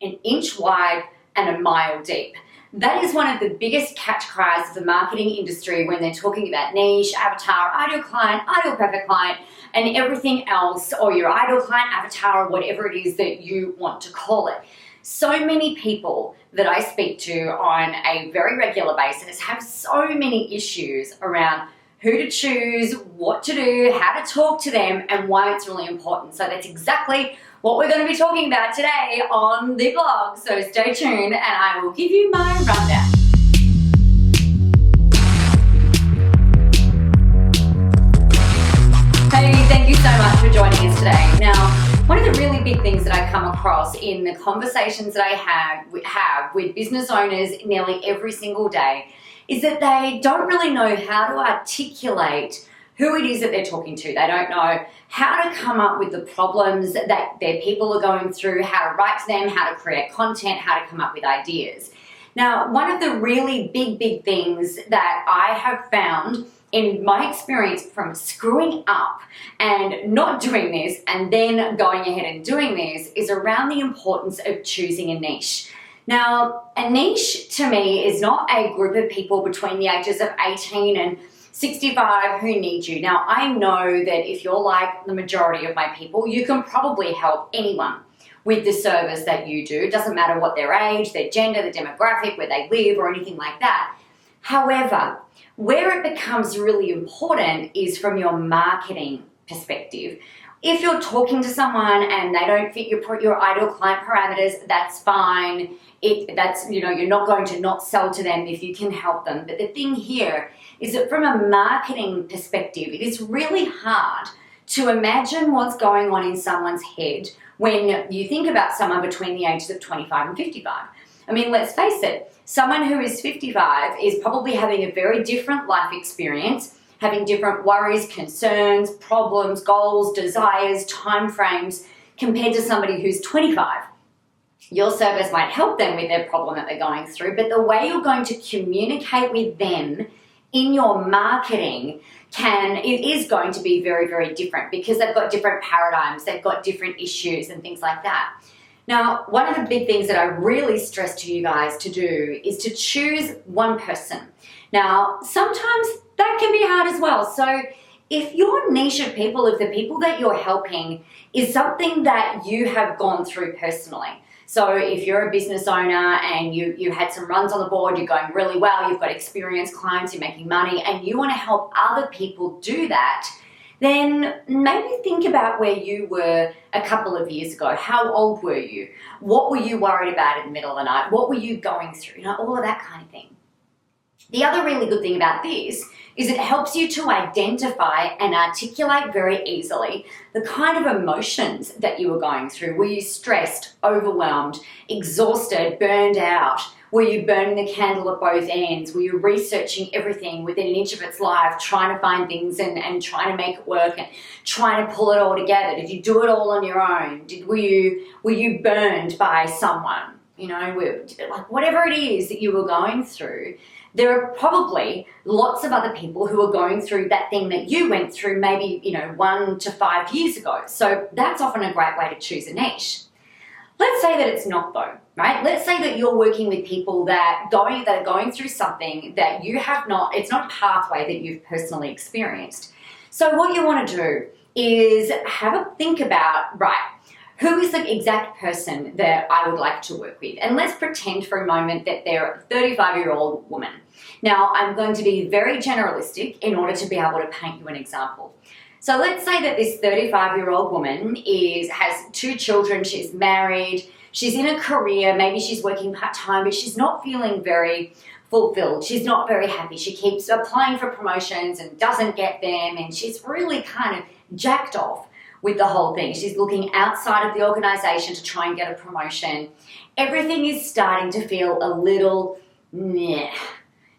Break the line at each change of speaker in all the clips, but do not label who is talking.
an inch wide, and a mile deep. That is one of the biggest catch cries of the marketing industry when they're talking about niche, avatar, ideal client, ideal perfect client, and everything else, or your ideal client, avatar, or whatever it is that you want to call it. So many people that I speak to on a very regular basis have so many issues around who to choose, what to do, how to talk to them, and why it's really important. So that's exactly what we're going to be talking about today on the blog. So stay tuned and I will give you my rundown. Hey, thank you so much for joining us today. Now, one of the really big things that I come across in the conversations that I have with business owners nearly every single day is that they don't really know how to articulate who it is that they're talking to. They don't know how to come up with the problems that their people are going through, how to write to them, how to create content, how to come up with ideas. Now, one of the really big things that I have found in my experience from screwing up and not doing this and then going ahead and doing this is around the importance of choosing a niche. Now, a niche to me is not a group of people between the ages of 18 and 65 who need you. Now, I know that if you're like the majority of my people, you can probably help anyone with the service that you do. It doesn't matter what their age, their gender, the demographic, where they live, or anything like that. However, where it becomes really important is from your marketing perspective. If you're talking to someone and they don't fit your ideal client parameters, that's fine. You're not going to not sell to them if you can help them. But the thing here is that from a marketing perspective, it is really hard to imagine what's going on in someone's head when you think about someone between the ages of 25 and 55. I mean, let's face it, someone who is 55 is probably having a very different life experience, having different worries, concerns, problems, goals, desires, timeframes compared to somebody who's 25. Your service might help them with their problem that they're going through, but the way you're going to communicate with them in your marketing is going to be very different because they've got different paradigms, they've got different issues and things like that. Now, one of the big things that I really stress to you guys to do is to choose one person. Now, sometimes that can be hard as well. So if your niche of people, if the people that you're helping is something that you have gone through personally, so if you're a business owner and you had some runs on the board, you're going really well, you've got experienced clients, you're making money, and you want to help other people do that, then maybe think about where you were a couple of years ago. How old were you? What were you worried about in the middle of the night? What were you going through? All of that kind of thing. The other really good thing about this is it helps you to identify and articulate very easily the kind of emotions that you were going through. Were you stressed, overwhelmed, exhausted, burned out? Were you burning the candle at both ends? Were you researching everything within an inch of its life, trying to find things and trying to make it work and trying to pull it all together? Did you do it all on your own? Were you burned by someone? Whatever it is that you were going through, there are probably lots of other people who are going through that thing that you went through maybe 1 to 5 years ago. So that's often a great way to choose a niche. Let's say that it's not though, right? Let's say that you're working with people that are going through something that you have not, it's not a pathway that you've personally experienced. So what you want to do is have a think about, right, who is the exact person that I would like to work with? And let's pretend for a moment that they're a 35-year-old woman. Now, I'm going to be very generalistic in order to be able to paint you an example. So let's say that this 35-year-old woman has 2 children, she's married, she's in a career, maybe she's working part-time, but she's not feeling very fulfilled. She's not very happy. She keeps applying for promotions and doesn't get them, and she's really kind of jacked off with the whole thing. She's looking outside of the organization to try and get a promotion. Everything is starting to feel a little meh.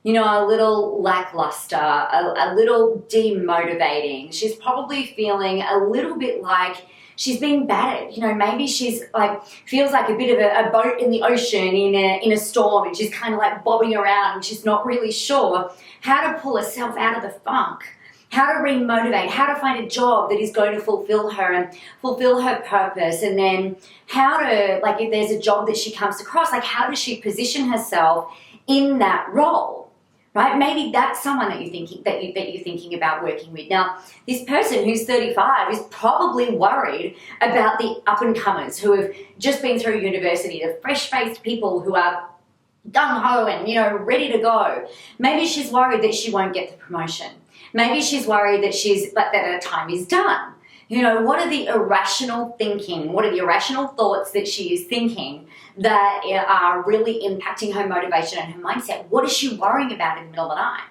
A little lackluster, a little demotivating. She's probably feeling a little bit like she's being battered. Maybe she's feels like a bit of a boat in the ocean in a storm, and she's kind of bobbing around and she's not really sure how to pull herself out of the funk, how to remotivate, how to find a job that is going to fulfill her and fulfill her purpose. And then how to, like, if there's a job that she comes across, like, how does she position herself in that role? Right? Maybe that's someone that you're thinking about working with. Now, this person who's 35 is probably worried about the up-and-comers who have just been through university, the fresh-faced people who are gung-ho and, ready to go. Maybe she's worried that she won't get the promotion. Maybe she's worried that that her time is done. What are the irrational thinking? What are the irrational thoughts that she is thinking that are really impacting her motivation and her mindset? What is she worrying about in the middle of the night?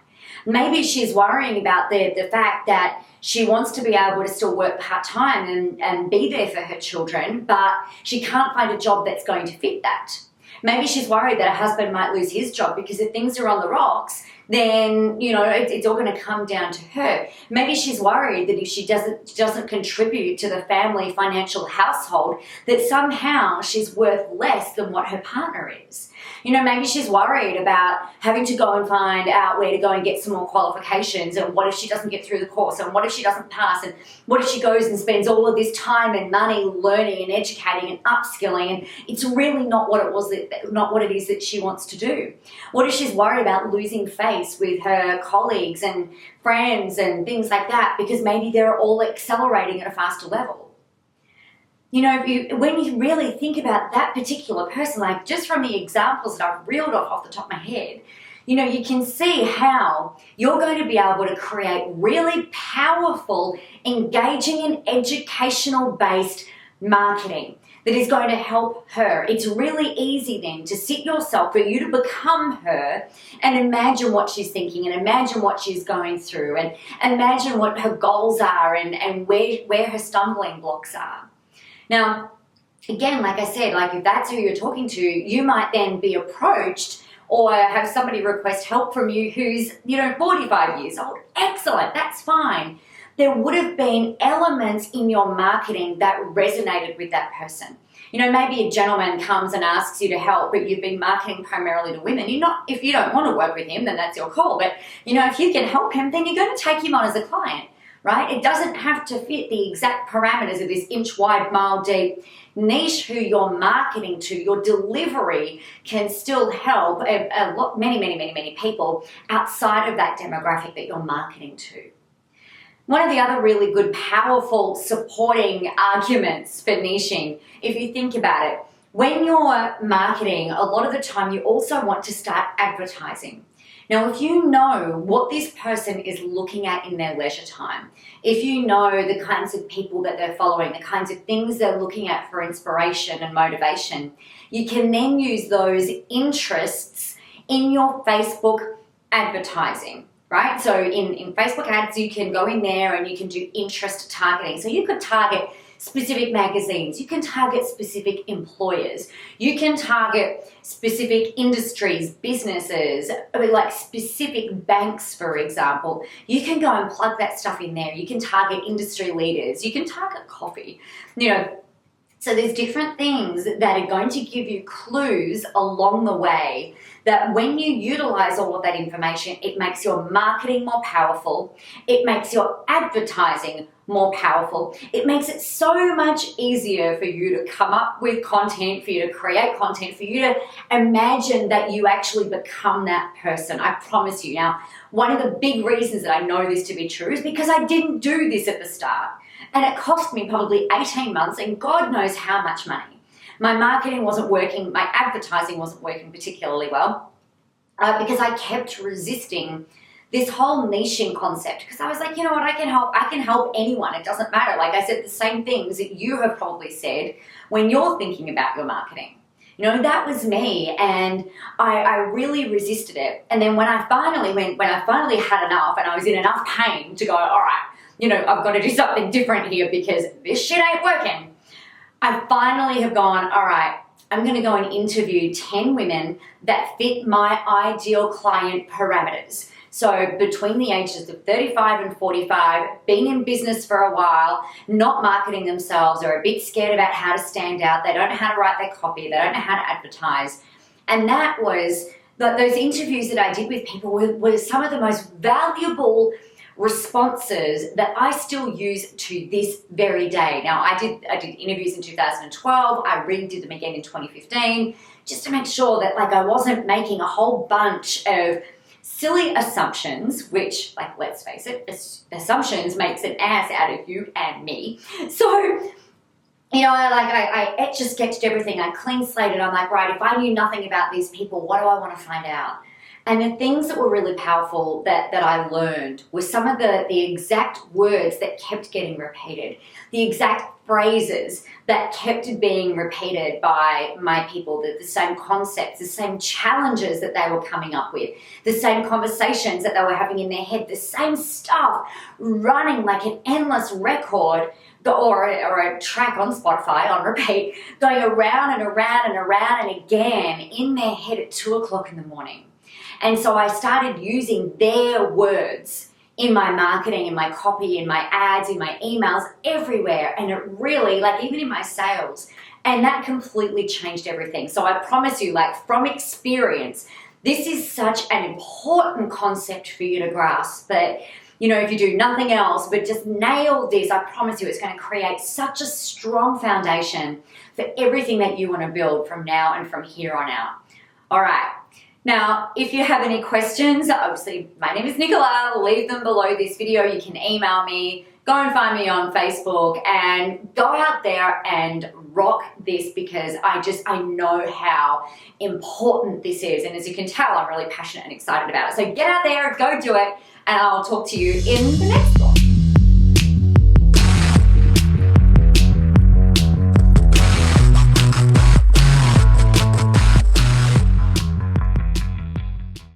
Maybe she's worrying about the fact that she wants to be able to still work part-time and be there for her children, but she can't find a job that's going to fit that. Maybe she's worried that her husband might lose his job because if things are on the rocks, then, it's all going to come down to her. Maybe she's worried that if she doesn't contribute to the family financial household, that somehow she's worth less than what her partner is. Maybe she's worried about having to go and find out where to go and get some more qualifications, and what if she doesn't get through the course, and what if she doesn't pass, and what if she goes and spends all of this time and money learning and educating and upskilling, and it's really not what it is that she wants to do. What if she's worried about losing face with her colleagues and friends and things like that because maybe they're all accelerating at a faster level? When you really think about that particular person, like just from the examples that I've reeled off the top of my head, you can see how you're going to be able to create really powerful, engaging and educational-based marketing that is going to help her. It's really easy then to sit yourself, for you to become her and imagine what she's thinking and imagine what she's going through and imagine what her goals are and where her stumbling blocks are. Now, again, like I said, like if that's who you're talking to, you might then be approached or have somebody request help from you who's, 45 years old. Excellent, that's fine. There would have been elements in your marketing that resonated with that person. Maybe a gentleman comes and asks you to help, but you've been marketing primarily to women. If you don't want to work with him, then that's your call. But, if you can help him, then you're going to take him on as a client. Right? It doesn't have to fit the exact parameters of this inch wide, mile deep niche who you're marketing to. Your delivery can still help many people outside of that demographic that you're marketing to. One of the other really good, powerful, supporting arguments for niching, if you think about it, when you're marketing, a lot of the time you also want to start advertising. Now, if you know what this person is looking at in their leisure time, if you know the kinds of people that they're following, the kinds of things they're looking at for inspiration and motivation, you can then use those interests in your Facebook advertising, right? So in Facebook ads, you can go in there and you can do interest targeting. So you could target specific magazines, you can target specific employers, you can target specific industries, businesses, like specific banks, for example. You can go and plug that stuff in there. You can target industry leaders, you can target coffee, So there's different things that are going to give you clues along the way that when you utilize all of that information, it makes your marketing more powerful. It makes your advertising more powerful. It makes it so much easier for you to come up with content, for you to create content, for you to imagine that you actually become that person. I promise you. Now, one of the big reasons that I know this to be true is because I didn't do this at the start. And it cost me probably 18 months and God knows how much money. My marketing wasn't working, my advertising wasn't working particularly well because I kept resisting this whole niching concept because I was like, you know what, I can help anyone. It doesn't matter. Like I said, the same things that you have probably said when you're thinking about your marketing. That was me, and I really resisted it. And then when I finally had enough and I was in enough pain to go, all right, I've got to do something different here because this shit ain't working. I finally have gone, all right, I'm going to go and interview 10 women that fit my ideal client parameters. So between the ages of 35 and 45, been in business for a while, not marketing themselves, or a bit scared about how to stand out. They don't know how to write their copy. They don't know how to advertise. And that was, those interviews that I did with people were some of the most valuable responses that I still use to this very day. Now, I did interviews in 2012. I redid them again in 2015, just to make sure that like I wasn't making a whole bunch of silly assumptions, which, like, let's face it, assumptions makes an ass out of you and me. So, you know, I etch a sketched everything. I clean slated. I'm like, right, if I knew nothing about these people, what do I want to find out? And the things that were really powerful that I learned were some of the exact words that kept getting repeated, the exact phrases that kept being repeated by my people, the same concepts, the same challenges that they were coming up with, the same conversations that they were having in their head, the same stuff running like an endless record or a track on Spotify on repeat, going around and around and around and again in their head at 2 o'clock in the morning. And so I started using their words in my marketing, in my copy, in my ads, in my emails, everywhere. And it really, like even in my sales, and that completely changed everything. So I promise you, like from experience, this is such an important concept for you to grasp that, you know, if you do nothing else but just nail this, I promise you it's going to create such a strong foundation for everything that you want to build from now and from here on out. All right. Now, if you have any questions, obviously my name is Nicola, leave them below this video. You can email me, go and find me on Facebook, and go out there and rock this, because I know how important this is. And as you can tell, I'm really passionate and excited about it. So get out there, go do it, and I'll talk to you in the next one.